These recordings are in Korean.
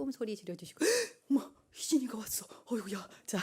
조금 소리 지려주시고 어머 희진이가 왔어. 어이구야. 자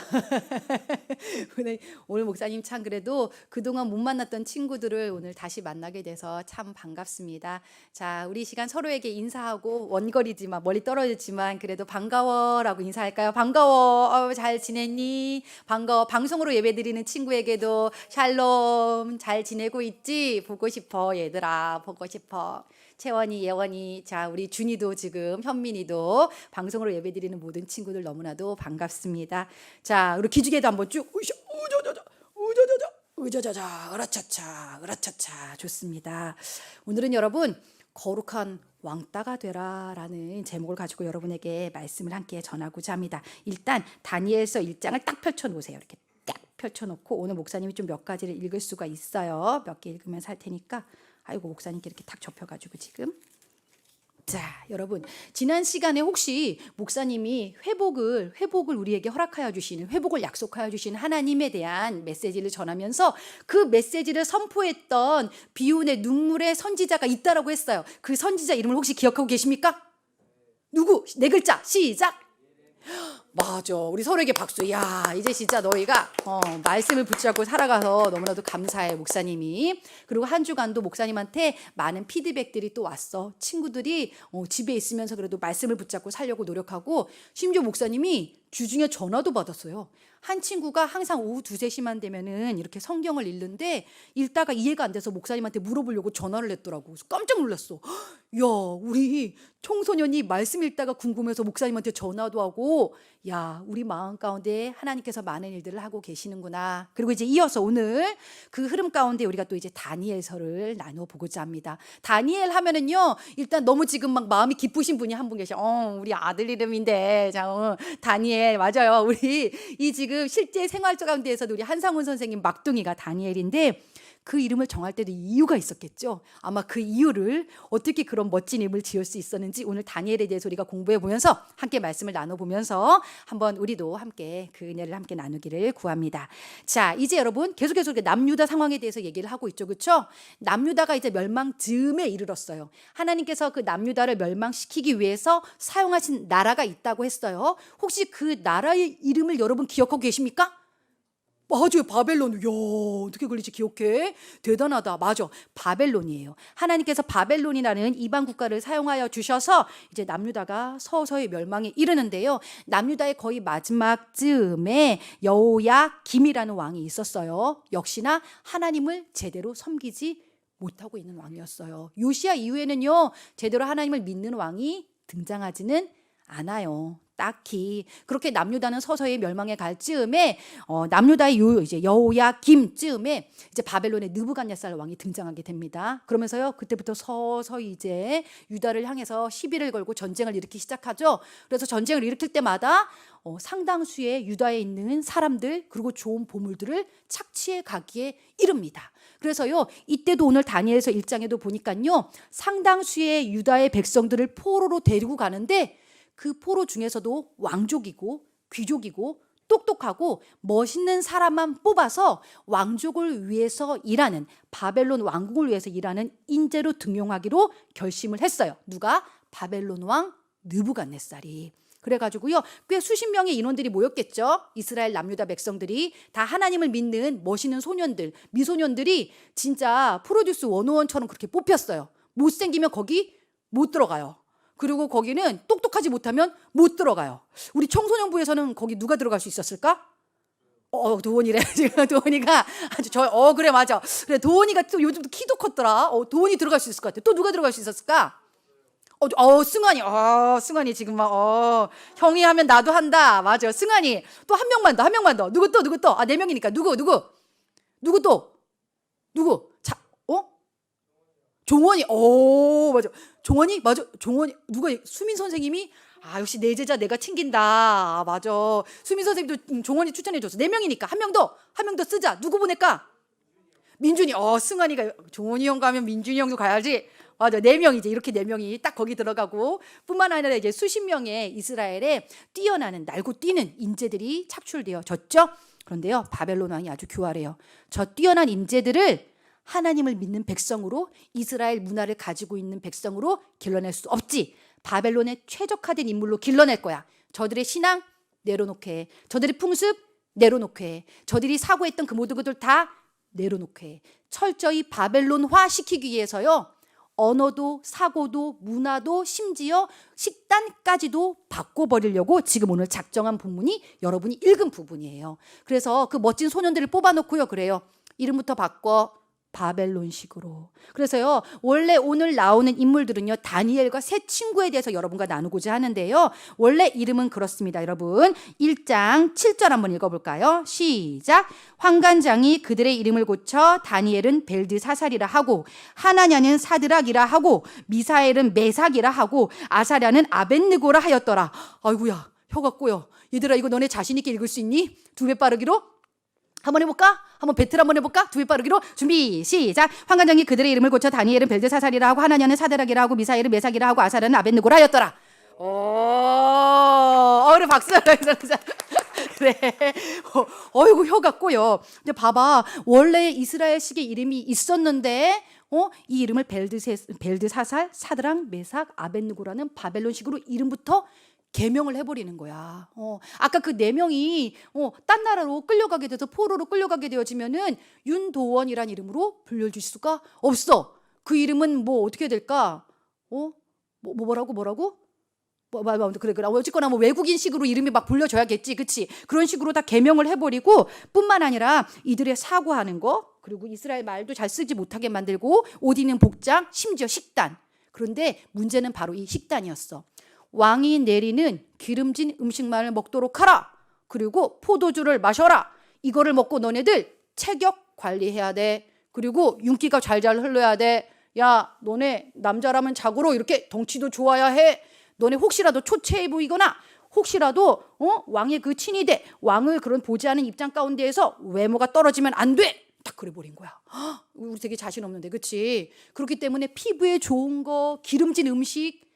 오늘 목사님 참 그래도 그동안 못 만났던 친구들을 오늘 다시 만나게 돼서 참 반갑습니다. 자 우리 시간 서로에게 인사하고 원거리지만 멀리 떨어졌지만 그래도 반가워라고 인사할까요? 반가워. 잘 지냈니? 반가워. 방송으로 예배드리는 친구에게도 샬롬 잘 지내고 있지? 보고 싶어 얘들아 보고 싶어. 채원이, 예원이, 자 우리 준이도 지금 현민이도 방송으로 예배드리는 모든 친구들 너무나도 반갑습니다. 자 우리 기지개도 한번 쭉 우자자자 우자자자 우자자자 으라차차 으라차차 좋습니다. 오늘은 여러분 거룩한 왕따가 되라라는 제목을 가지고 여러분에게 말씀을 함께 전하고자 합니다. 일단 다니엘서 1장을 딱 펼쳐놓으세요. 이렇게 딱 펼쳐놓고 오늘 목사님이 좀 몇 가지를 읽을 수가 있어요. 몇 개 읽으면서 할 테니까 아이고 목사님께 이렇게 탁 접혀가지고 지금 자 여러분 지난 시간에 혹시 목사님이 회복을 우리에게 허락하여 주시는 회복을 약속하여 주시는 하나님에 대한 메시지를 전하면서 그 메시지를 선포했던 비운의 눈물의 선지자가 있다라고 했어요. 그 선지자 이름을 혹시 기억하고 계십니까? 누구? 네 글자 시작. 맞아. 우리 서로에게 박수. 야, 이제 진짜 너희가 말씀을 붙잡고 살아가서 너무나도 감사해, 목사님이. 그리고 한 주간도 목사님한테 많은 피드백들이 또 왔어. 친구들이 집에 있으면서 그래도 말씀을 붙잡고 살려고 노력하고 심지어 목사님이 주중에 전화도 받았어요. 한 친구가 항상 오후 2, 3시만 되면은 이렇게 성경을 읽는데 읽다가 이해가 안 돼서 목사님한테 물어보려고 전화를 했더라고. 그래서 깜짝 놀랐어. 야, 우리 청소년이 말씀 읽다가 궁금해서 목사님한테 전화도 하고 야, 우리 마음 가운데 하나님께서 많은 일들을 하고 계시는구나. 그리고 이제 이어서 오늘 그 흐름 가운데 우리가 또 이제 다니엘서를 나눠보고자 합니다. 다니엘 하면은요, 일단 너무 지금 막 마음이 기쁘신 분이 한 분 계셔. 우리 아들 이름인데, 자, 다니엘 맞아요. 우리 이 지금 실제 생활 가운데에서도 우리 한상훈 선생님 막둥이가 다니엘인데. 그 이름을 정할 때도 이유가 있었겠죠. 아마 그 이유를 어떻게 그런 멋진 이름을 지을 수 있었는지 오늘 다니엘에 대해서 우리가 공부해 보면서 함께 말씀을 나눠보면서 한번 우리도 함께 그 은혜를 함께 나누기를 구합니다. 자, 이제 여러분 계속해서 남유다 상황에 대해서 얘기를 하고 있죠, 그렇죠? 남유다가 이제 멸망 즈음에 이르렀어요. 하나님께서 그 남유다를 멸망시키기 위해서 사용하신 나라가 있다고 했어요. 혹시 그 나라의 이름을 여러분 기억하고 계십니까? 맞아요. 바벨론. 야, 어떻게 그러지 기억해? 대단하다. 맞아. 바벨론이에요. 하나님께서 바벨론이라는 이방 국가를 사용하여 주셔서 이제 남유다가 서서히 멸망에 이르는데요. 남유다의 거의 마지막 즈음에 여호야김이라는 왕이 있었어요. 역시나 하나님을 제대로 섬기지 못하고 있는 왕이었어요. 요시야 이후에는요. 제대로 하나님을 믿는 왕이 등장하지는 않아요. 딱히 그렇게 남유다는 서서히 멸망에 갈 즈음에 남유다의 이제 여호야김 즈음에 이제 바벨론의 느부갓네살 왕이 등장하게 됩니다. 그러면서요 그때부터 서서히 이제 유다를 향해서 시비를 걸고 전쟁을 일으키기 시작하죠. 그래서 전쟁을 일으킬 때마다 상당수의 유다에 있는 사람들 그리고 좋은 보물들을 착취해 가기에 이릅니다. 그래서요 이때도 오늘 다니엘서 1장에도 보니까요 상당수의 유다의 백성들을 포로로 데리고 가는데 그 포로 중에서도 왕족이고 귀족이고 똑똑하고 멋있는 사람만 뽑아서 왕족을 위해서 일하는 바벨론 왕국을 위해서 일하는 인재로 등용하기로 결심을 했어요. 누가? 바벨론 왕 느부갓네살이. 그래가지고요 꽤 수십 명의 인원들이 모였겠죠. 이스라엘 남유다 백성들이 다 하나님을 믿는 멋있는 소년들 미소년들이 진짜 프로듀스 101처럼 그렇게 뽑혔어요. 못생기면 거기 못 들어가요. 그리고 거기는 똑똑하지 못하면 못 들어가요. 우리 청소년부에서는 거기 누가 들어갈 수 있었을까? 도원이래. 지금 도원이가 아주 그래 맞아. 그래 도원이가 또 요즘 키도 컸더라. 도원이 들어갈 수 있을 것 같아. 또 누가 들어갈 수 있었을까? 승환이. 승환이 지금 막 형이 하면 나도 한다. 맞아. 승환이. 또 한 명만 더. 누구 또? 아, 4명이니까 누구 또? 누구? 종원이. 맞아. 종원이? 맞아. 종원이. 누가 수민 선생님이 역시 내 제자 내가 챙긴다. 맞아. 수민 선생님도 종원이 추천해 줬어. 4명이니까 한 명 더 쓰자. 누구 보낼까? 민준이. 승환이가 종원이 형 가면 민준이 형도 가야지. 맞아. 4명이지. 이렇게 4명이 딱 거기 들어가고 뿐만 아니라 이제 수십 명의 이스라엘에 뛰어나는 날고 뛰는 인재들이 착출되어졌죠. 그런데요. 바벨론 왕이 아주 교활해요. 저 뛰어난 인재들을 하나님을 믿는 백성으로 이스라엘 문화를 가지고 있는 백성으로 길러낼 수 없지. 바벨론에 최적화된 인물로 길러낼 거야. 저들의 신앙 내려놓게, 저들의 풍습 내려놓게, 저들이 사고했던 그 모든 것들 다 내려놓게, 철저히 바벨론화 시키기 위해서요, 언어도 사고도 문화도 심지어 식단까지도 바꿔버리려고 지금 오늘 작정한 본문이 여러분이 읽은 부분이에요. 그래서 그 멋진 소년들을 뽑아놓고요, 그래요. 이름부터 바꿔 바벨론식으로. 그래서요, 원래 오늘 나오는 인물들은요, 다니엘과 세 친구에 대해서 여러분과 나누고자 하는데요, 원래 이름은 그렇습니다. 여러분 1장 7절 한번 읽어볼까요? 시작. 환관장이 그들의 이름을 고쳐 다니엘은 벨드사살이라 하고, 하나냐는 사드락이라 하고, 미사엘은 메삭이라 하고, 아사랴는 아벳느고라 하였더라. 아이고야, 혀가 꼬여. 얘들아, 이거 너네 자신 있게 읽을 수 있니? 두 배 빠르기로 한번 해볼까? 한번 배틀 한번 해볼까? 두 배 빠르기로 준비 시작. 환관장이 그들의 이름을 고쳐 다니엘은 벨드사살이라 하고, 하나냐는 사드락이라 하고, 미사엘은 메삭이라 하고, 아사랴는 아벳느고라 하였더라. 그래, 박수. 그래. 어이구, 혀가 꼬여. 근데 봐봐, 원래 이스라엘식의 이름이 있었는데 이 이름을 벨드사살, 사드락, 메삭, 아벳느고라는 바벨론식으로 이름부터 개명을 해버리는 거야. 아까 그 네 명이 딴 나라로 끌려가게 돼서 포로로 끌려가게 되어지면은 윤도원이란 이름으로 불려질 수가 없어. 그 이름은 뭐 어떻게 될까? 뭐라고? 그래. 어쨌거나 뭐 외국인식으로 이름이 막 불려져야겠지, 그치? 그런 식으로 다 개명을 해버리고, 뿐만 아니라 이들의 사고하는 거, 그리고 이스라엘 말도 잘 쓰지 못하게 만들고, 옷 입는 복장, 심지어 식단. 그런데 문제는 바로 이 식단이었어. 왕이 내리는 기름진 음식만을 먹도록 하라. 그리고 포도주를 마셔라. 이거를 먹고 너네들 체격 관리해야 돼. 그리고 윤기가 잘잘 흘러야 돼. 야, 너네 남자라면 자고로 이렇게 덩치도 좋아야 해. 너네 혹시라도 초췌해 보이거나 혹시라도 왕의 그 친위 돼, 왕을 그런 보지 않은 입장 가운데에서 외모가 떨어지면 안 돼. 딱 그래 버린 거야. 우리 되게 자신 없는데, 그치? 그렇기 때문에 피부에 좋은 거, 기름진 음식,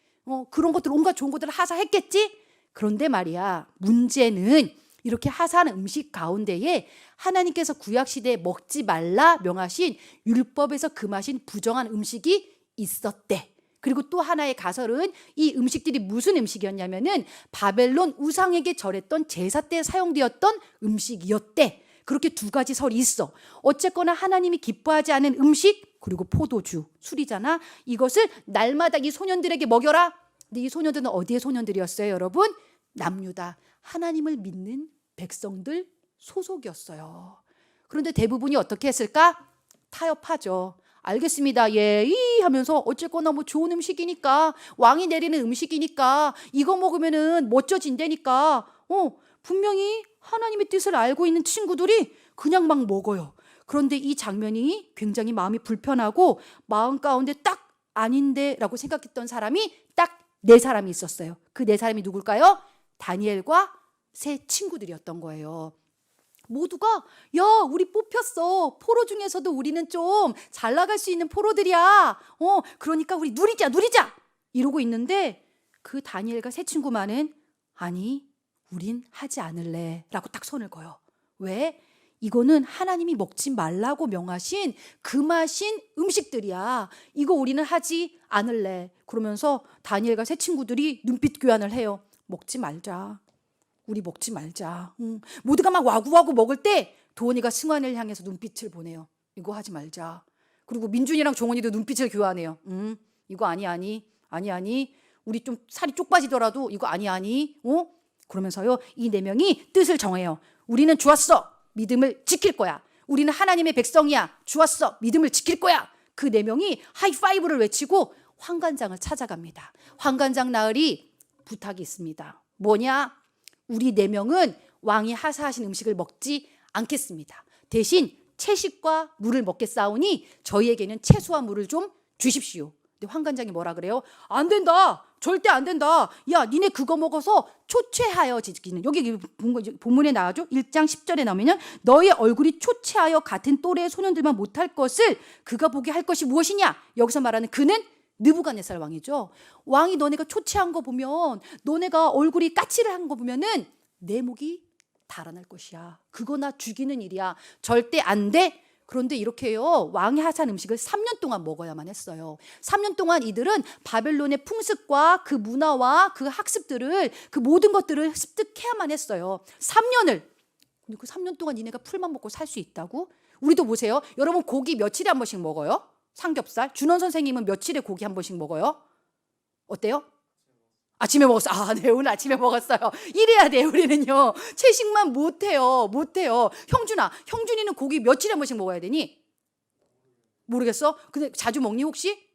그런 것들, 온갖 좋은 것들을 하사했겠지? 그런데 말이야, 문제는 이렇게 하사한 음식 가운데에 하나님께서 구약시대에 먹지 말라 명하신, 율법에서 금하신 부정한 음식이 있었대. 그리고 또 하나의 가설은 이 음식들이 무슨 음식이었냐면은 바벨론 우상에게 절했던 제사 때 사용되었던 음식이었대. 그렇게 두 가지 설이 있어. 어쨌거나 하나님이 기뻐하지 않은 음식, 그리고 포도주, 술이잖아. 이것을 날마다 이 소년들에게 먹여라. 근데 이 소년들은 어디의 소년들이었어요, 여러분? 남유다, 하나님을 믿는 백성들 소속이었어요. 그런데 대부분이 어떻게 했을까? 타협하죠. 알겠습니다. 예, 하면서 어쨌거나 뭐 좋은 음식이니까, 왕이 내리는 음식이니까, 이거 먹으면은 멋져진다니까. 분명히 하나님의 뜻을 알고 있는 친구들이 그냥 막 먹어요. 그런데 이 장면이 굉장히 마음이 불편하고 마음 가운데 딱 아닌데 라고 생각했던 사람이 딱 네 사람이 있었어요. 그 네 사람이 누굴까요? 다니엘과 세 친구들이었던 거예요. 모두가 야, 우리 뽑혔어. 포로 중에서도 우리는 좀 잘 나갈 수 있는 포로들이야. 그러니까 우리 누리자 이러고 있는데, 그 다니엘과 세 친구만은 아니, 우린 하지 않을래 라고 딱 손을 거요. 왜? 이거는 하나님이 먹지 말라고 명하신 금하신 음식들이야. 이거 우리는 하지 않을래. 그러면서 다니엘과 세 친구들이 눈빛 교환을 해요. 먹지 말자. 우리 먹지 말자. 모두가 막 와구와구 먹을 때 도원이가 승환이를 향해서 눈빛을 보내요. 이거 하지 말자. 그리고 민준이랑 종원이도 눈빛을 교환해요. 이거 아니. 우리 좀 살이 쪽 빠지더라도 이거 아니. 그러면서요, 이 네 명이 뜻을 정해요. 우리는 좋았어. 믿음을 지킬 거야. 우리는 하나님의 백성이야. 좋았어. 믿음을 지킬 거야. 그 네 명이 하이파이브를 외치고 환관장을 찾아갑니다. 환관장 나으리, 부탁이 있습니다. 뭐냐? 우리 네 명은 왕이 하사하신 음식을 먹지 않겠습니다. 대신 채식과 물을 먹겠사오니 저희에게는 채소와 물을 좀 주십시오. 근데 환관장이 뭐라 그래요? 안 된다. 절대 안 된다. 야, 니네 그거 먹어서 초췌하여지기는. 여기 본문에 나와죠. 1장 10절에 나오면 너의 얼굴이 초췌하여 같은 또래의 소년들만 못할 것을 그가 보게 할 것이 무엇이냐? 여기서 말하는 그는 느부갓네살 왕이죠. 왕이 너네가 초췌한 거 보면, 너네가 얼굴이 까칠한 거 보면은 내 목이 달아날 것이야. 그거 나 죽이는 일이야. 절대 안 돼. 그런데 이렇게요, 왕이 하사한 음식을 3년 동안 먹어야만 했어요. 3년 동안 이들은 바벨론의 풍습과 그 문화와 그 학습들을, 그 모든 것들을 습득해야만 했어요. 3년을. 근데 그 3년 동안 니네가 풀만 먹고 살 수 있다고? 우리도 보세요. 여러분 고기 며칠에 한 번씩 먹어요? 삼겹살. 준원 선생님은 며칠에 고기 한 번씩 먹어요? 어때요? 아침에 먹었어요. 아, 네, 오늘 아침에 먹었어요. 이래야 돼요, 우리는요. 채식만 못해요. 형준이는 고기 며칠에 한 번씩 먹어야 되니? 모르겠어? 근데 자주 먹니, 혹시?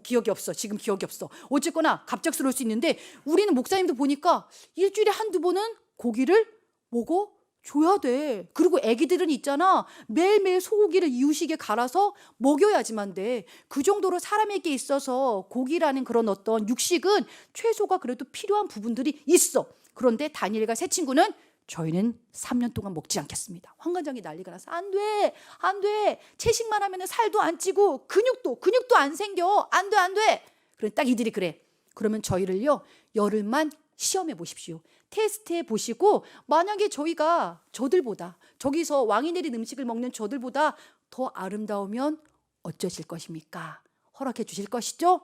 기억이 없어. 지금 기억이 없어. 어쨌거나 갑작스러울 수 있는데, 우리는 목사님도 보니까 일주일에 한두 번은 고기를 먹어줘야 돼. 그리고 애기들은 있잖아, 매일매일 소고기를 이유식에 갈아서 먹여야지만 돼. 그 정도로 사람에게 있어서 고기라는 그런 어떤 육식은 최소가 그래도 필요한 부분들이 있어. 그런데 다니엘과 세 친구는 저희는 3년 동안 먹지 않겠습니다. 황관장이 난리가 나서 안 돼. 채식만 하면 살도 안 찌고 근육도 안 생겨. 안 돼. 그래, 딱 이들이 그래. 그러면 저희를요, 열흘만 시험해 보십시오. 테스트해 보시고, 만약에 저희가 저들보다, 저기서 왕이 내린 음식을 먹는 저들보다 더 아름다우면 어쩌실 것입니까? 허락해 주실 것이죠?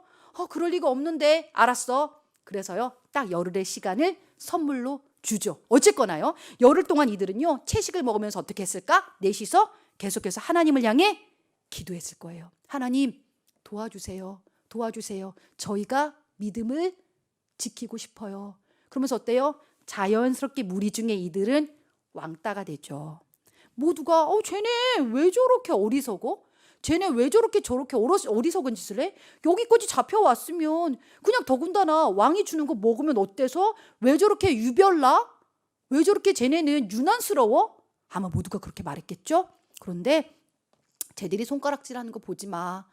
그럴 리가 없는데. 알았어. 그래서요, 딱 열흘의 시간을 선물로 주죠. 어쨌거나요, 열흘 동안 이들은요, 채식을 먹으면서 어떻게 했을까? 넷이서 계속해서 하나님을 향해 기도했을 거예요. 하나님, 도와주세요. 저희가 믿음을 지키고 싶어요. 그러면서 어때요? 자연스럽게 무리 중에 이들은 왕따가 되죠. 모두가 쟤네 왜 저렇게 어리석어? 쟤네 왜 저렇게 어리석은 짓을 해? 여기까지 잡혀왔으면 그냥 더군다나 왕이 주는 거 먹으면 어때서? 왜 저렇게 유별나? 왜 저렇게 쟤네는 유난스러워? 아마 모두가 그렇게 말했겠죠? 그런데 쟤들이 손가락질하는 거 보지 마.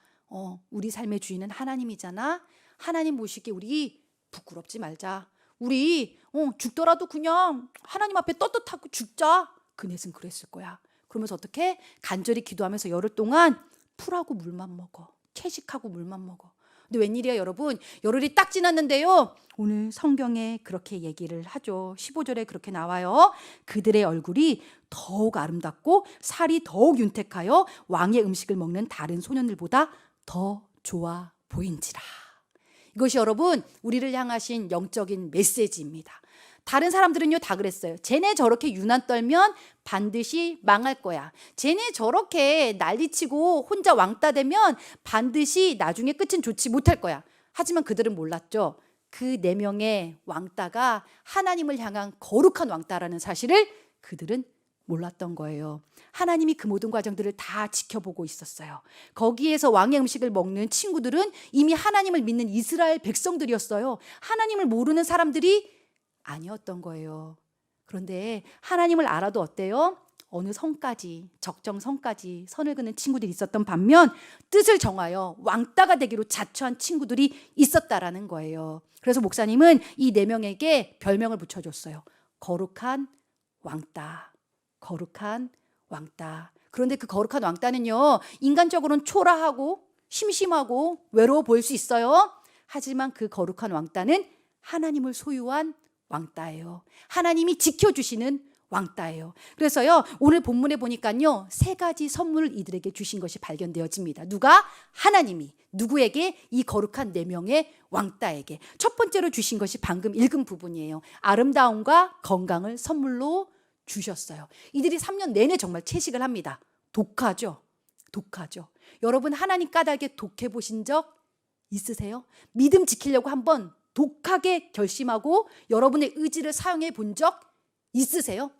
우리 삶의 주인은 하나님이잖아. 하나님 보시기에 우리 부끄럽지 말자. 우리 죽더라도 그냥 하나님 앞에 떳떳하고 죽자. 그 넷은 그랬을 거야. 그러면서 어떻게? 간절히 기도하면서 열흘 동안 풀하고 물만 먹어. 채식하고 물만 먹어. 근데 웬일이야, 여러분? 열흘이 딱 지났는데요, 오늘 성경에 그렇게 얘기를 하죠. 15절에 그렇게 나와요. 그들의 얼굴이 더욱 아름답고 살이 더욱 윤택하여 왕의 음식을 먹는 다른 소년들보다 더 좋아 보인지라. 이것이 여러분, 우리를 향하신 영적인 메시지입니다. 다른 사람들은요, 다 그랬어요. 쟤네 저렇게 유난 떨면 반드시 망할 거야. 쟤네 저렇게 난리치고 혼자 왕따 되면 반드시 나중에 끝은 좋지 못할 거야. 하지만 그들은 몰랐죠. 그 4명의 왕따가 하나님을 향한 거룩한 왕따라는 사실을 그들은 몰랐던 거예요. 하나님이 그 모든 과정들을 다 지켜보고 있었어요. 거기에서 왕의 음식을 먹는 친구들은 이미 하나님을 믿는 이스라엘 백성들이었어요. 하나님을 모르는 사람들이 아니었던 거예요. 그런데 하나님을 알아도 어때요? 어느 성까지, 적정성까지 선을 그는 친구들이 있었던 반면 뜻을 정하여 왕따가 되기로 자처한 친구들이 있었다라는 거예요. 그래서 목사님은 이 4명에게 별명을 붙여줬어요. 거룩한 왕따. 거룩한 왕따. 그런데 그 거룩한 왕따는요, 인간적으로는 초라하고 심심하고 외로워 보일 수 있어요. 하지만 그 거룩한 왕따는 하나님을 소유한 왕따예요. 하나님이 지켜주시는 왕따예요. 그래서요, 오늘 본문에 보니까요, 3가지 선물을 이들에게 주신 것이 발견되어집니다. 누가? 하나님이. 누구에게? 이 거룩한 4명의 왕따에게. 첫 번째로 주신 것이 방금 읽은 부분이에요. 아름다움과 건강을 선물로 주셨어요. 이들이 3년 내내 정말 채식을 합니다. 독하죠? 여러분, 하나님 까닭에 독해 보신 적 있으세요? 믿음 지키려고 한번 독하게 결심하고 여러분의 의지를 사용해 본 적 있으세요?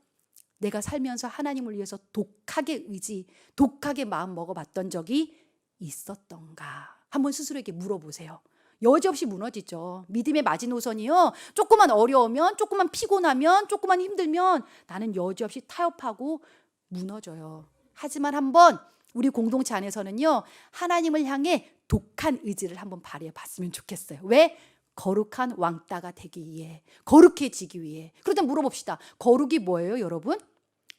내가 살면서 하나님을 위해서 독하게 마음 먹어봤던 적이 있었던가? 한번 스스로에게 물어보세요. 여지없이 무너지죠. 믿음의 마지노선이요, 조금만 어려우면, 조금만 피곤하면, 조금만 힘들면 나는 여지없이 타협하고 무너져요. 하지만 한번 우리 공동체 안에서는요, 하나님을 향해 독한 의지를 한번 발휘해 봤으면 좋겠어요. 왜? 거룩한 왕따가 되기 위해, 거룩해지기 위해. 그러다 물어봅시다. 거룩이 뭐예요, 여러분?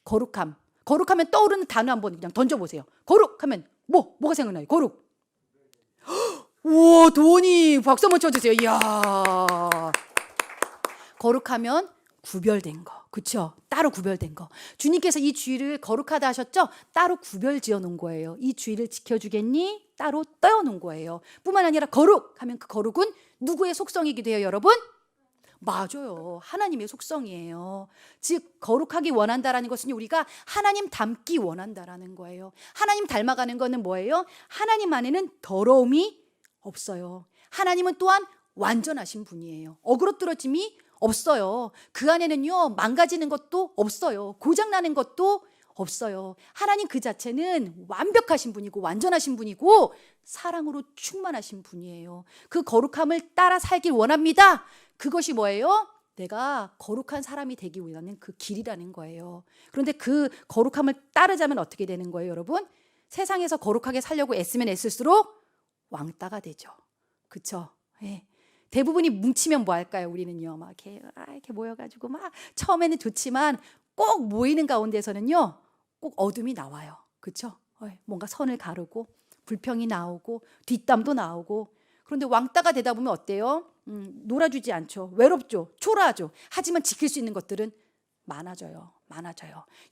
거룩하면 떠오르는 단어 한번 그냥 던져보세요. 거룩하면 뭐가 생각나요? 거룩. 우와, 도원이 박수 한번 쳐주세요. 이야. 거룩하면 구별된 거, 그렇죠? 따로 구별된 거. 주님께서 이 주일을 거룩하다 하셨죠? 따로 구별 지어 놓은 거예요. 이 주일을 지켜주겠니? 따로 떼어 놓은 거예요. 뿐만 아니라 거룩하면 그 거룩은 누구의 속성이기도 해요, 여러분? 맞아요. 하나님의 속성이에요. 즉 거룩하기 원한다라는 것은 우리가 하나님 닮기 원한다라는 거예요. 하나님 닮아가는 거는 뭐예요? 하나님 안에는 더러움이 없어요. 하나님은 또한 완전하신 분이에요. 어그러뜨러짐이 없어요. 그 안에는요, 망가지는 것도 없어요. 고장나는 것도 없어요. 하나님 그 자체는 완벽하신 분이고 완전하신 분이고 사랑으로 충만하신 분이에요. 그 거룩함을 따라 살길 원합니다. 그것이 뭐예요? 내가 거룩한 사람이 되기 위한 그 길이라는 거예요. 그런데 그 거룩함을 따르자면 어떻게 되는 거예요, 여러분? 세상에서 거룩하게 살려고 애쓰면 애쓸수록 왕따가 되죠. 그렇죠? 네. 대부분이 뭉치면 뭐 할까요? 우리는요, 막 이렇게 모여가지고 막 처음에는 좋지만 꼭 모이는 가운데서는요, 꼭 어둠이 나와요. 그렇죠? 뭔가 선을 가르고 불평이 나오고 뒷담도 나오고. 그런데 왕따가 되다 보면 어때요? 놀아주지 않죠. 외롭죠. 초라하죠. 하지만 지킬 수 있는 것들은 많아져요.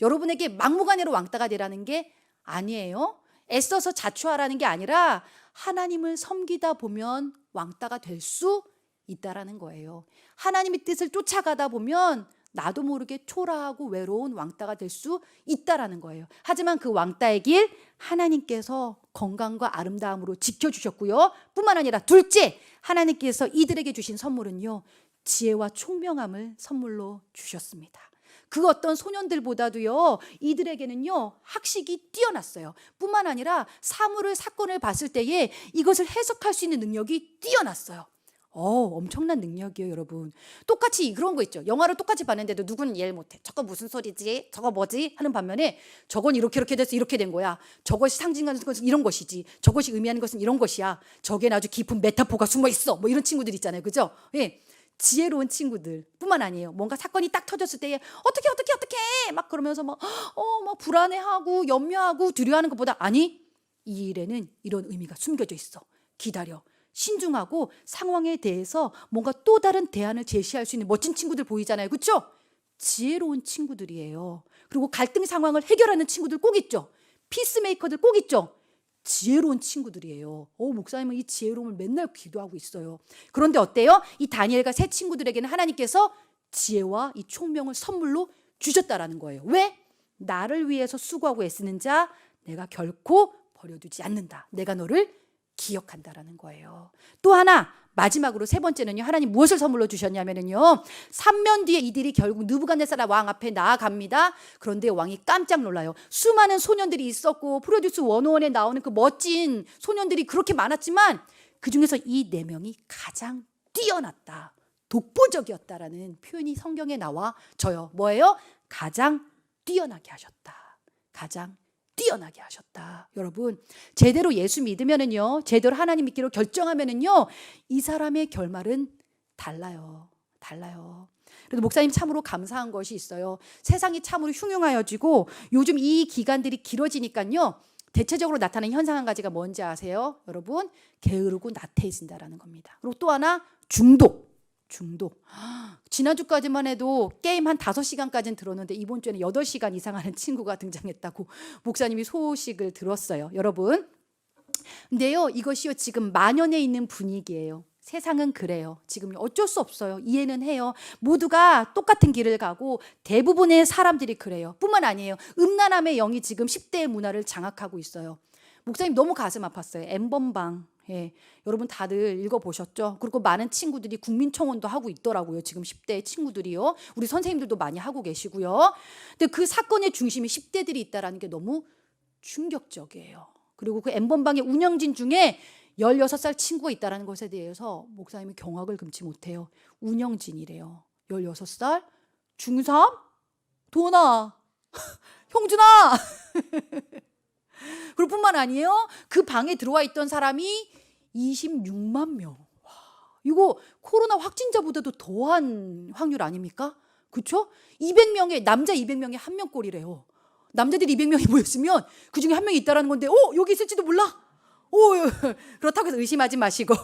여러분에게 막무가내로 왕따가 되라는 게 아니에요. 애써서 자초하라는 게 아니라 하나님을 섬기다 보면 왕따가 될 수 있다라는 거예요. 하나님의 뜻을 쫓아가다 보면 나도 모르게 초라하고 외로운 왕따가 될 수 있다라는 거예요. 하지만 그 왕따의 길 하나님께서 건강과 아름다움으로 지켜주셨고요. 뿐만 아니라 둘째, 하나님께서 이들에게 주신 선물은요, 지혜와 총명함을 선물로 주셨습니다. 그 어떤 소년들보다도요, 이들에게는요, 학식이 뛰어났어요. 뿐만 아니라 사건을 봤을 때에 이것을 해석할 수 있는 능력이 뛰어났어요. 엄청난 능력이에요, 여러분. 똑같이 그런 거 있죠. 영화를 똑같이 봤는데도 누구는 이해를 못해. 저거 무슨 소리지? 저거 뭐지? 하는 반면에 저건 이렇게 돼서 이렇게 된 거야. 저것이 상징하는 것은 이런 것이지. 저것이 의미하는 것은 이런 것이야. 저게 아주 깊은 메타포가 숨어 있어. 뭐 이런 친구들 있잖아요. 그죠? 예. 지혜로운 친구들 뿐만 아니에요. 뭔가 사건이 딱 터졌을 때에 어떻게 막 그러면서 막 불안해하고 염려하고 두려워하는 것보다 아니, 이 일에는 이런 의미가 숨겨져 있어. 기다려. 신중하고 상황에 대해서 뭔가 또 다른 대안을 제시할 수 있는 멋진 친구들 보이잖아요. 그렇죠? 지혜로운 친구들이에요. 그리고 갈등 상황을 해결하는 친구들 꼭 있죠. 피스메이커들 꼭 있죠. 지혜로운 친구들이에요. 목사님은 이 지혜로움을 맨날 기도하고 있어요. 그런데 어때요? 이 다니엘과 세 친구들에게는 하나님께서 지혜와 이 총명을 선물로 주셨다라는 거예요. 왜? 나를 위해서 수고하고 애쓰는 자 내가 결코 버려두지 않는다. 내가 너를 기억한다라는 거예요. 또 하나, 마지막으로 세 번째는요, 하나님 무엇을 선물로 주셨냐면요, 3년 뒤에 이들이 결국 느부갓네살 왕 앞에 나아갑니다. 그런데 왕이 깜짝 놀라요. 수많은 소년들이 있었고 프로듀스 101에 나오는 그 멋진 소년들이 그렇게 많았지만 그 중에서 이 네 명이 가장 뛰어났다, 독보적이었다라는 표현이 성경에 나와져요. 뭐예요? 가장 뛰어나게 하셨다. 가장 뛰어나게 하셨다. 여러분, 제대로 예수 믿으면은요, 제대로 하나님 믿기로 결정하면은요, 이 사람의 결말은 달라요. 그래도 목사님 참으로 감사한 것이 있어요. 세상이 참으로 흉흉하여지고 요즘 이 기간들이 길어지니까요, 대체적으로 나타나는 현상 한 가지가 뭔지 아세요? 여러분, 게으르고 나태해진다라는 겁니다. 그리고 또 하나, 중독. 지난주까지만 해도 게임 한 5시간까지는 들었는데 이번 주에는 8시간 이상 하는 친구가 등장했다고 목사님이 소식을 들었어요. 여러분, 근데요, 이것이요, 지금 만연해 있는 분위기예요. 세상은 그래요. 지금 어쩔 수 없어요. 이해는 해요. 모두가 똑같은 길을 가고 대부분의 사람들이 그래요. 뿐만 아니에요. 음란함의 영이 지금 10대의 문화를 장악하고 있어요. 목사님 너무 가슴 아팠어요. 엠번방. 예, 여러분 다들 읽어보셨죠? 그리고 많은 친구들이 국민청원도 하고 있더라고요. 지금 10대 친구들이요. 우리 선생님들도 많이 하고 계시고요. 근데 그 사건의 중심에 10대들이 있다는 게 너무 충격적이에요. 그리고 그 엠번방의 운영진 중에 16살 친구가 있다는 것에 대해서 목사님이 경악을 금치 못해요. 운영진이래요. 16살? 중3? 도나, 형준아. 그리고 뿐만 아니에요. 그 방에 들어와 있던 사람이 26만 명. 와, 이거 코로나 확진자보다도 더한 확률 아닙니까? 그렇죠? 200명의 남자 200명에 한 명꼴이래요. 남자들이 200명이 모였으면 그중에 한 명이 있다라는 건데, 여기 있을지도 몰라. 그렇다고 해서 의심하지 마시고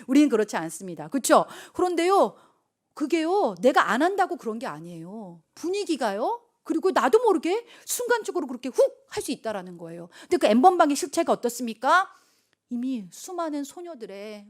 우리는 그렇지 않습니다. 그렇죠? 그런데요, 그게요, 내가 안 한다고 그런 게 아니에요. 분위기가요. 그리고 나도 모르게 순간적으로 그렇게 훅 할 수 있다라는 거예요. 근데 그 N번방의 실체가 어떻습니까? 이미 수많은 소녀들의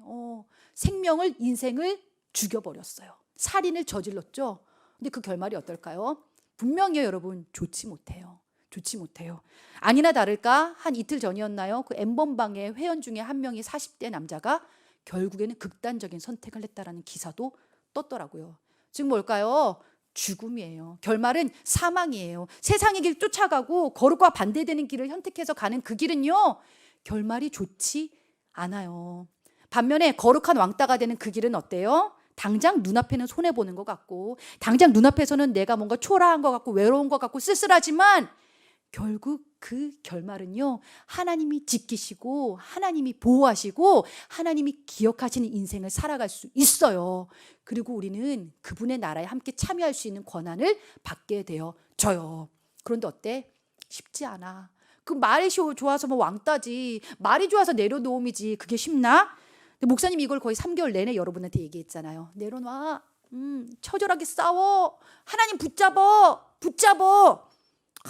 생명을, 인생을 죽여버렸어요. 살인을 저질렀죠. 근데 그 결말이 어떨까요? 분명히요, 여러분, 좋지 못해요. 좋지 못해요. 아니나 다를까 한 이틀 전이었나요? 그 N번방의 회원 중에 한 명이 40대 남자가 결국에는 극단적인 선택을 했다라는 기사도 떴더라고요. 즉 뭘까요? 죽음이에요. 결말은 사망이에요. 세상의 길 쫓아가고 거룩과 반대되는 길을 선택해서 가는 그 길은요, 결말이 좋지 않아요. 반면에 거룩한 왕따가 되는 그 길은 어때요? 당장 눈앞에는 손해보는 것 같고, 당장 눈앞에서는 내가 뭔가 초라한 것 같고 외로운 것 같고 쓸쓸하지만 결국 그 결말은요, 하나님이 지키시고 하나님이 보호하시고 하나님이 기억하시는 인생을 살아갈 수 있어요. 그리고 우리는 그분의 나라에 함께 참여할 수 있는 권한을 받게 되어져요. 그런데 어때? 쉽지 않아. 그 말이 좋아서 뭐 왕따지, 말이 좋아서 내려놓음이지, 그게 쉽나? 근데 목사님이 이걸 거의 3개월 내내 여러분한테 얘기했잖아요. 내려놔. 처절하게 싸워. 하나님 붙잡어.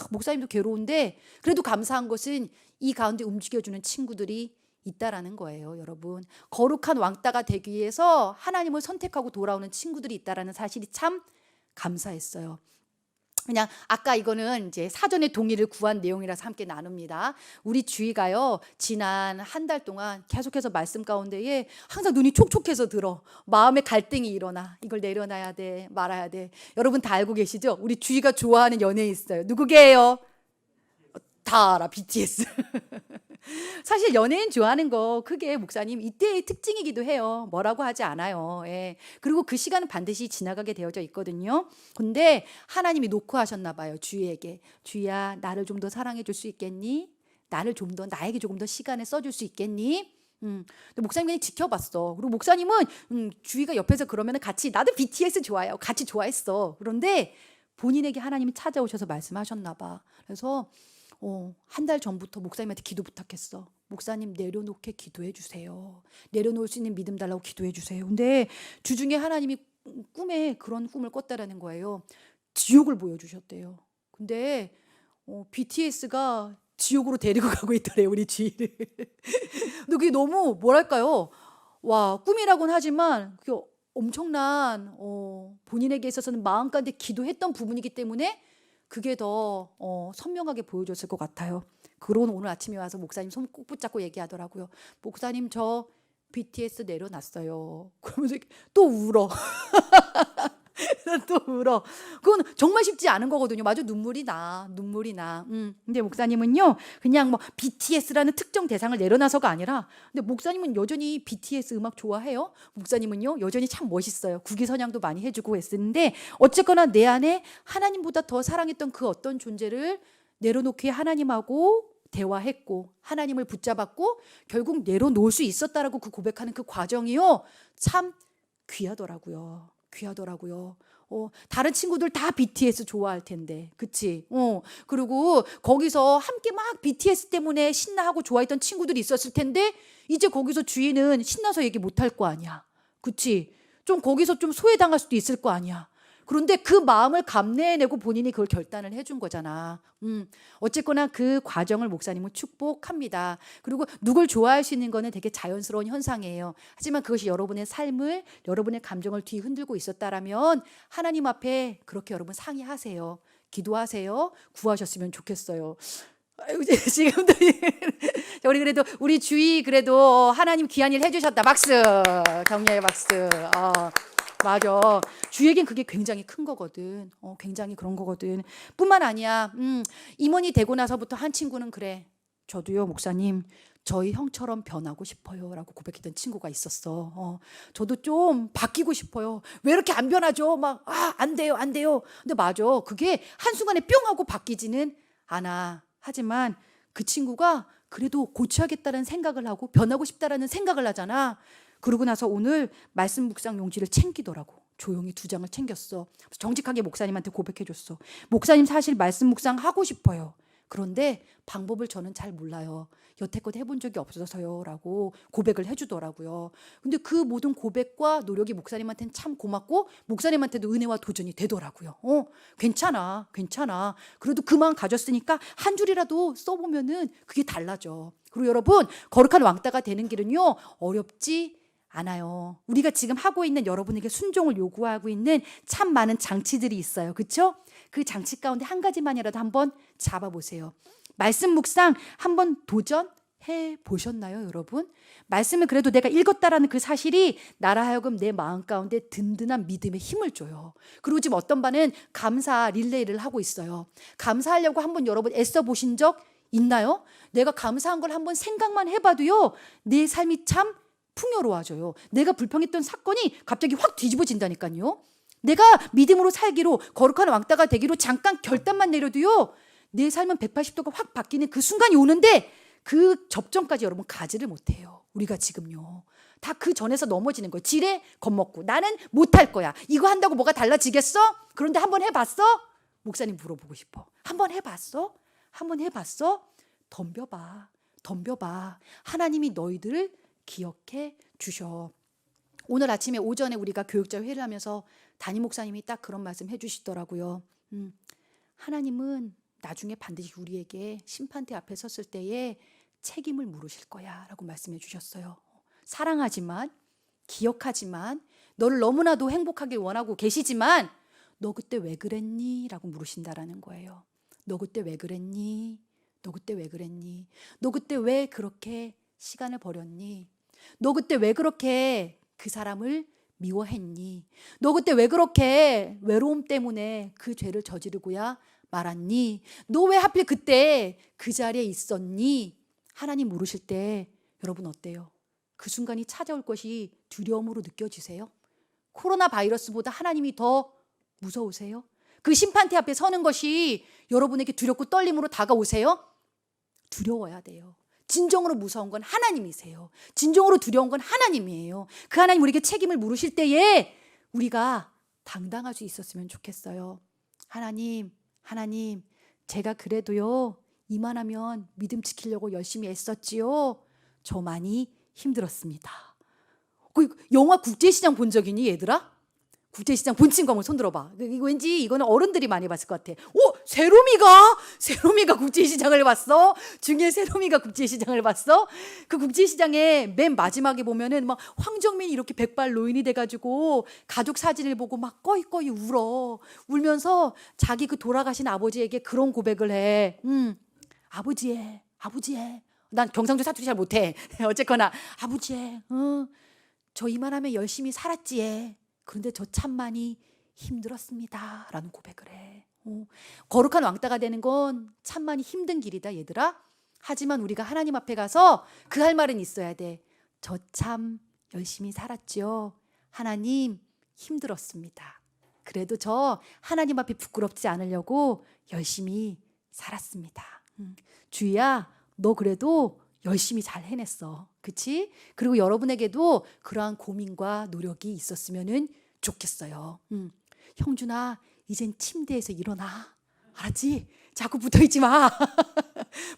목사님도 괴로운데 그래도 감사한 것은 이 가운데 움직여주는 친구들이 있다라는 거예요, 여러분. 거룩한 왕따가 되기 위해서 하나님을 선택하고 돌아오는 친구들이 있다라는 사실이 참 감사했어요. 그냥 아까 이거는 이제 사전에 동의를 구한 내용이라서 함께 나눕니다. 우리 주위가요, 지난 한 달 동안 계속해서 말씀 가운데에 항상 눈이 촉촉해서 들어. 마음의 갈등이 일어나. 이걸 내려놔야 돼, 말아야 돼. 여러분 다 알고 계시죠? 우리 주위가 좋아하는 연예인 있어요. 누구게요? 다 알아, BTS. 사실 연예인 좋아하는 거 그게 목사님 이때의 특징이기도 해요. 뭐라고 하지 않아요. 예. 그리고 그 시간은 반드시 지나가게 되어져 있거든요. 근데 하나님이 놓고 하셨나 봐요, 주희에게. 주희야, 나를 좀 더 사랑해 줄 수 있겠니? 나를 좀 더, 나에게 조금 더 시간을 써줄 수 있겠니? 근데 목사님 그냥 지켜봤어. 그리고 목사님은 주희가 옆에서 그러면 같이, 나도 BTS 좋아해요, 같이 좋아했어. 그런데 본인에게 하나님이 찾아오셔서 말씀하셨나 봐. 그래서 한 달 전부터 목사님한테 기도 부탁했어. 목사님, 내려놓게 기도해 주세요. 내려놓을 수 있는 믿음 달라고 기도해 주세요. 근데 주중에 하나님이 꿈에 그런 꿈을 꿨다라는 거예요. 지옥을 보여주셨대요. 근데 BTS가 지옥으로 데리고 가고 있더래요, 우리 주위를. 근데 그게 너무 뭐랄까요? 와, 꿈이라고는 하지만 그게 엄청난 본인에게 있어서는 마음 가운데 기도했던 부분이기 때문에 그게 더 선명하게 보여줬을 것 같아요. 그런 오늘 아침에 와서 목사님 손 꼭 붙잡고 얘기하더라고요. 목사님, 저 BTS 내려놨어요. 그러면서 또 울어. 또 울어. 그건 정말 쉽지 않은 거거든요. 마저 눈물이 나. 근데 목사님은요, 그냥 뭐 BTS라는 특정 대상을 내려놔서가 아니라, 근데 목사님은 여전히 BTS 음악 좋아해요. 목사님은요, 여전히 참 멋있어요. 국위선양도 많이 해주고 했는데, 어쨌거나 내 안에 하나님보다 더 사랑했던 그 어떤 존재를 내려놓기에 하나님하고 대화했고 하나님을 붙잡았고 결국 내려놓을 수 있었다라고 그 고백하는 그 과정이요, 참 귀하더라고요. 다른 친구들 다 BTS 좋아할 텐데, 그치? 그리고 거기서 함께 막 BTS 때문에 신나하고 좋아했던 친구들이 있었을 텐데, 이제 거기서 주인은 신나서 얘기 못할 거 아니야, 그치? 좀 거기서 좀 소외당할 수도 있을 거 아니야. 그런데 그 마음을 감내해내고 본인이 그걸 결단을 해준 거잖아. 어쨌거나 그 과정을 목사님은 축복합니다. 그리고 누굴 좋아할 수 있는 거는 되게 자연스러운 현상이에요. 하지만 그것이 여러분의 삶을, 여러분의 감정을 뒤흔들고 있었다라면 하나님 앞에 그렇게 여러분 상의하세요. 기도하세요. 구하셨으면 좋겠어요. 아이고, 지금도 우리 그래도 우리 주위 그래도 하나님 귀한 일 해주셨다. 박수. 격려의 박수. 맞아. 주에겐 그게 굉장히 큰 거거든. 굉장히 그런 거거든. 뿐만 아니야. 임원이 되고 나서부터 한 친구는 그래. 저도요, 목사님, 저희 형처럼 변하고 싶어요 라고 고백했던 친구가 있었어. 저도 좀 바뀌고 싶어요. 왜 이렇게 안 변하죠? 막, 안 돼요. 근데 맞아. 그게 한순간에 뿅 하고 바뀌지는 않아. 하지만 그 친구가 그래도 고쳐야겠다는 생각을 하고 변하고 싶다라는 생각을 하잖아. 그러고 나서 오늘 말씀 묵상 용지를 챙기더라고. 조용히 2장을 챙겼어. 정직하게 목사님한테 고백해줬어. 목사님, 사실 말씀 묵상 하고 싶어요. 그런데 방법을 저는 잘 몰라요. 여태껏 해본 적이 없어서요 라고 고백을 해주더라고요. 근데 그 모든 고백과 노력이 목사님한테는 참 고맙고 목사님한테도 은혜와 도전이 되더라고요. 괜찮아 괜찮아. 그래도 그 마음 가졌으니까 한 줄이라도 써보면은 그게 달라져. 그리고 여러분, 거룩한 왕따가 되는 길은요 어렵지 않아요. 우리가 지금 하고 있는, 여러분에게 순종을 요구하고 있는 참 많은 장치들이 있어요. 그렇죠? 그 장치 가운데 한 가지만이라도 한번 잡아보세요. 말씀 묵상 한번 도전해 보셨나요, 여러분? 말씀을 그래도 내가 읽었다라는 그 사실이 나라 하여금 내 마음 가운데 든든한 믿음의 힘을 줘요. 그리고 지금 어떤 반은 감사 릴레이를 하고 있어요. 감사하려고 한번 여러분 애써 보신 적 있나요? 내가 감사한 걸 한번 생각만 해봐도요, 내 삶이 참 풍요로워져요. 내가 불평했던 사건이 갑자기 확 뒤집어진다니까요. 내가 믿음으로 살기로, 거룩한 왕따가 되기로 잠깐 결단만 내려도요, 내 삶은 180도가 확 바뀌는 그 순간이 오는데 그 접점까지 여러분 가지를 못해요. 우리가 지금요. 다 그 전에서 넘어지는 거예요. 지레 겁먹고 나는 못할 거야. 이거 한다고 뭐가 달라지겠어? 그런데 한번 해봤어? 목사님 물어보고 싶어. 한번 해봤어? 한번 해봤어? 덤벼봐. 덤벼봐. 하나님이 너희들을 기억해 주셔. 오늘 아침에 오전에 우리가 교육자 회의를 하면서 담임 목사님이 딱 그런 말씀 해주시더라고요. 하나님은 나중에 반드시 우리에게 심판대 앞에 섰을 때에 책임을 물으실 거야 라고 말씀해 주셨어요. 사랑하지만, 기억하지만, 너를 너무나도 행복하길 원하고 계시지만 너 그때 왜 그랬니? 라고 물으신다라는 거예요. 너 그때 왜 그랬니? 너 그때 왜 그랬니? 너 그때 왜 그렇게 시간을 버렸니? 너 그때 왜 그렇게 그 사람을 미워했니? 너 그때 왜 그렇게 외로움 때문에 그 죄를 저지르고야 말았니? 너 왜 하필 그때 그 자리에 있었니? 하나님 물으실 때 여러분 어때요? 그 순간이 찾아올 것이 두려움으로 느껴지세요? 코로나 바이러스보다 하나님이 더 무서우세요? 그 심판대 앞에 서는 것이 여러분에게 두렵고 떨림으로 다가오세요? 두려워야 돼요. 진정으로 무서운 건 하나님이세요. 진정으로 두려운 건 하나님이에요. 그 하나님 우리에게 책임을 물으실 때에 우리가 당당할 수 있었으면 좋겠어요. 하나님, 제가 그래도요, 이만하면 믿음 지키려고 열심히 애썼지요. 저 많이 힘들었습니다. 그 영화 국제시장 본 적 있니, 얘들아? 국제시장 본 친구 한번 손 들어봐. 이거 왠지 이거는 어른들이 많이 봤을 것 같아. 세롬이가 국제시장을 봤어? 중에 세롬이가 국제시장을 봤어? 그 국제시장에 맨 마지막에 보면은 막 황정민이 이렇게 백발 노인이 돼가지고 가족 사진을 보고 막 꺼이꺼이 울면서 자기 그 돌아가신 아버지에게 그런 고백을 해. 아버지의. 난 경상도 사투리 잘 못해. 어쨌거나 아버지의. 저 이만하면 열심히 살았지에. 그런데 저 참 많이 힘들었습니다 라는 고백을 해. 거룩한 왕따가 되는 건 참 많이 힘든 길이다 얘들아. 하지만 우리가 하나님 앞에 가서 그 할 말은 있어야 돼. 저 참 열심히 살았죠. 하나님 힘들었습니다. 그래도 저 하나님 앞에 부끄럽지 않으려고 열심히 살았습니다. 주희야, 너 그래도 열심히 잘 해냈어. 그치? 그리고 여러분에게도 그러한 고민과 노력이 있었으면 좋겠어요. 형준아, 이젠 침대에서 일어나. 알았지? 자꾸 붙어있지 마.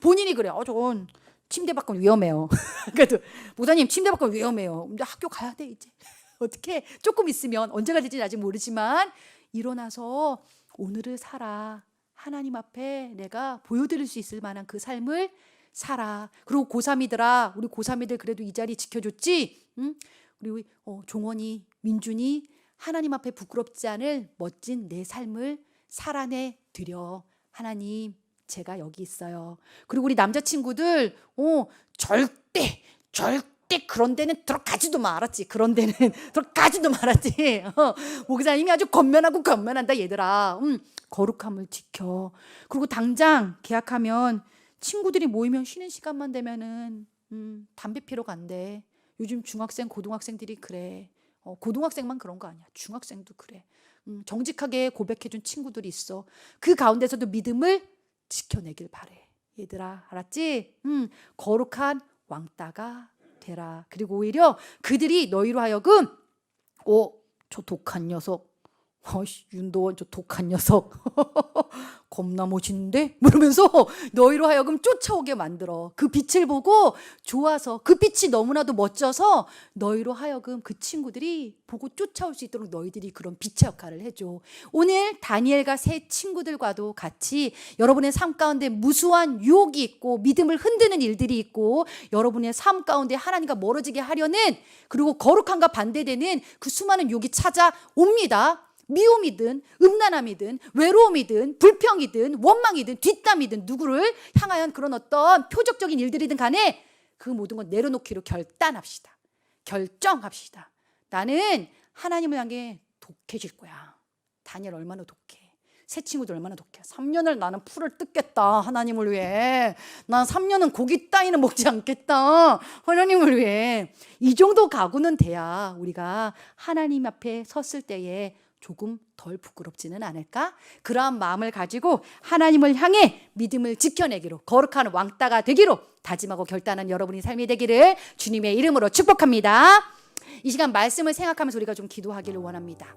본인이 그래. 전 침대 밖은 위험해요. 그래도 목사님 침대 밖은 위험해요. 근데 학교 가야 돼 이제. 어떻게 조금 있으면 언제가 될지 아직 모르지만 일어나서 오늘을 살아. 하나님 앞에 내가 보여드릴 수 있을 만한 그 삶을 살아. 그리고 고3이들아, 우리 고3이들 그래도 이 자리 지켜줬지? 우리 종원이, 민준이 하나님 앞에 부끄럽지 않을 멋진 내 삶을 살아내 드려. 하나님, 제가 여기 있어요. 그리고 우리 남자친구들 절대 그런 데는 들어가지도 마. 알았지? 그런 데는 들어가지도 말았지. 목사님이 아주 건면한다 얘들아. 거룩함을 지켜. 그리고 당장 계약하면 친구들이 모이면 쉬는 시간만 되면은 담배 피러 간대. 요즘 중학생, 고등학생들이 그래. 고등학생만 그런 거 아니야. 중학생도 그래. 정직하게 고백해준 친구들이 있어. 그 가운데서도 믿음을 지켜내길 바래. 얘들아, 알았지? 거룩한 왕따가 되라. 그리고 오히려 그들이 너희로 하여금 저 독한 녀석 아이씨, 윤도원 저 독한 녀석 겁나 멋있는데? 그러면서 너희로 하여금 쫓아오게 만들어. 그 빛을 보고 좋아서, 그 빛이 너무나도 멋져서 너희로 하여금 그 친구들이 보고 쫓아올 수 있도록 너희들이 그런 빛의 역할을 해줘. 오늘 다니엘과 세 친구들과도 같이 여러분의 삶 가운데 무수한 유혹이 있고 믿음을 흔드는 일들이 있고 여러분의 삶 가운데 하나님과 멀어지게 하려는, 그리고 거룩함과 반대되는 그 수많은 유혹이 찾아옵니다. 미움이든 음란함이든 외로움이든 불평이든 원망이든 뒷담이든 누구를 향하여 그런 어떤 표적적인 일들이든 간에 그 모든 건 내려놓기로 결단합시다. 결정합시다. 나는 하나님을 향해 독해질 거야. 다니엘 얼마나 독해. 새 친구들 얼마나 독해. 3년을 나는 풀을 뜯겠다. 하나님을 위해. 난 3년은 고기 따위는 먹지 않겠다. 하나님을 위해. 이 정도 각오는 돼야 우리가 하나님 앞에 섰을 때에 조금 덜 부끄럽지는 않을까? 그러한 마음을 가지고 하나님을 향해 믿음을 지켜내기로, 거룩한 왕따가 되기로 다짐하고 결단한 여러분의 삶이 되기를 주님의 이름으로 축복합니다. 이 시간 말씀을 생각하면서 우리가 좀 기도하기를 원합니다.